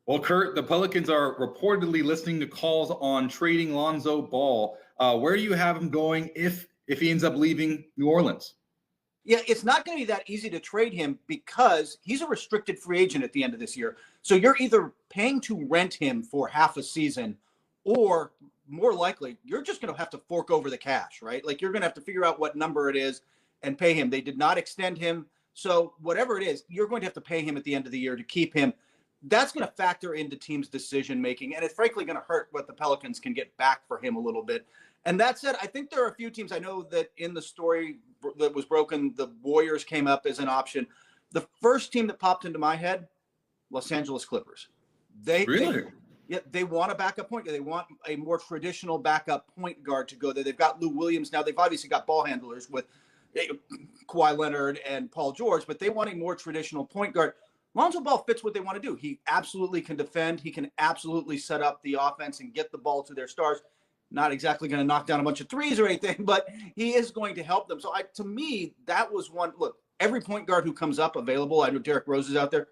Well, Kurt, the Pelicans are reportedly listening to calls on trading Lonzo Ball. Where do you have him going if he ends up leaving New Orleans? Yeah, it's not going to be that easy to trade him because he's a restricted free agent at the end of this year. So you're either paying to rent him for half a season, or more likely, you're just going to have to fork over the cash, right? Like you're going to have to figure out what number it is and pay him. They did not extend him. So whatever it is, you're going to have to pay him at the end of the year to keep him. That's going to factor into teams' decision making. And it's frankly going to hurt what the Pelicans can get back for him a little bit. And that said, I think there are a few teams. I know that in the story that was broken, the Warriors came up as an option. The first team that popped into my head, Los Angeles Clippers. They want a backup point guard. They want a more traditional backup point guard to go there. They've got Lou Williams now. They've obviously got ball handlers with Kawhi Leonard and Paul George, but they want a more traditional point guard. Lonzo Ball fits what they want to do. He absolutely can defend. He can absolutely set up the offense and get the ball to their stars. Not exactly going to knock down a bunch of threes or anything, but he is going to help them. So to me, that was one. Look, every point guard who comes up available, I know Derrick Rose is out there.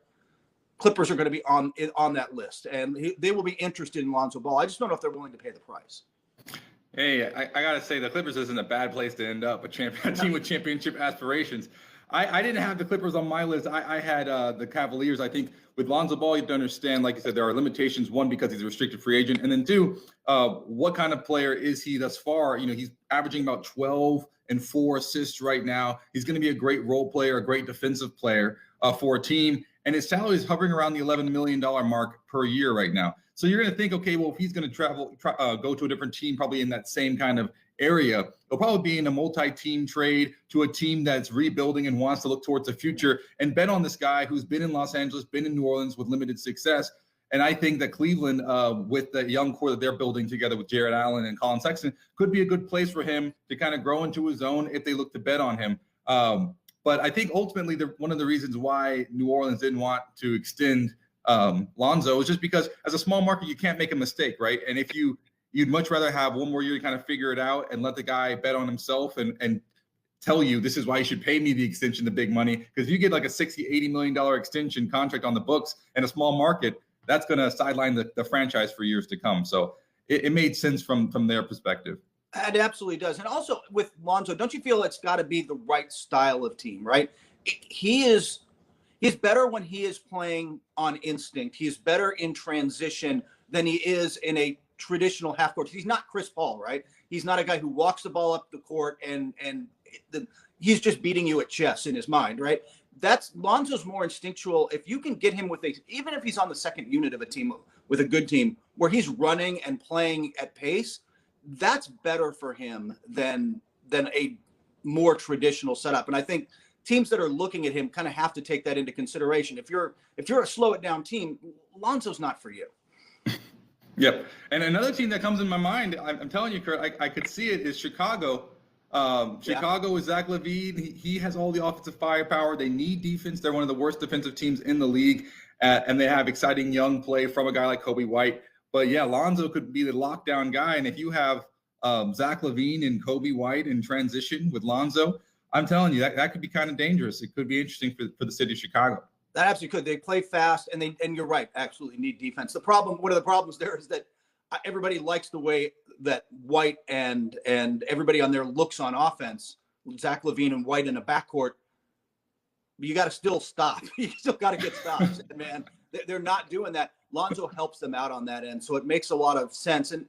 Clippers are going to be on that list, and they will be interested in Lonzo Ball. I just don't know if they're willing to pay the price. Hey, I got to say, the Clippers isn't a bad place to end up, a team with championship aspirations. I didn't have the Clippers on my list. I had the Cavaliers. I think with Lonzo Ball, you have to understand, like you said, there are limitations. One, because he's a restricted free agent. And then two, what kind of player is he thus far? He's averaging about 12 and 4 assists right now. He's going to be a great role player, a great defensive player for a team. And his salary is hovering around the $11 million mark per year right now. So you're going to think, okay, well, if he's going to go to a different team, probably in that same kind of area, he'll probably be in a multi-team trade to a team that's rebuilding and wants to look towards the future and bet on this guy who's been in Los Angeles, been in New Orleans with limited success. And I think that Cleveland, with the young core that they're building together with Jared Allen and Colin Sexton, could be a good place for him to kind of grow into his own if they look to bet on him. But I think ultimately one of the reasons why New Orleans didn't want to extend Lonzo is just because as a small market, you can't make a mistake, right? And if you'd much rather have one more year to kind of figure it out and let the guy bet on himself and tell you this is why you should pay me the extension, the big money. Because if you get like a $60-80 million extension contract on the books in a small market, that's going to sideline the franchise for years to come. So it made sense from their perspective. It absolutely does. And also with Lonzo, don't you feel it's got to be the right style of team, right? He's better when he is playing on instinct. He's better in transition than he is in a traditional half court. He's not Chris Paul, right? He's not a guy who walks the ball up the court and he's just beating you at chess in his mind, right? Lonzo's more instinctual. If you can get him even if he's on the second unit of a team with a good team where he's running and playing at pace, that's better for him than a more traditional setup. And I think teams that are looking at him kind of have to take that into consideration. If you're a slow it down team, Lonzo's not for you. Yep. And another team that comes in my mind, I'm telling you, Kurt, I could see it, is Chicago. Chicago with Zach LaVine. He has all the offensive firepower. They need defense. They're one of the worst defensive teams in the league. And they have exciting young play from a guy like Kobe White. But yeah, Lonzo could be the lockdown guy. And if you have Zach LaVine and Kobe White in transition with Lonzo, I'm telling you, that could be kind of dangerous. It could be interesting for the city of Chicago. That absolutely could. They play fast, and you're right, absolutely need defense. One of the problems there is that everybody likes the way that White and everybody on there looks on offense. Zach LaVine and White in a backcourt, you got to still stop. You still got to get stops, man. They're not doing that. Lonzo helps them out on that end, so it makes a lot of sense. And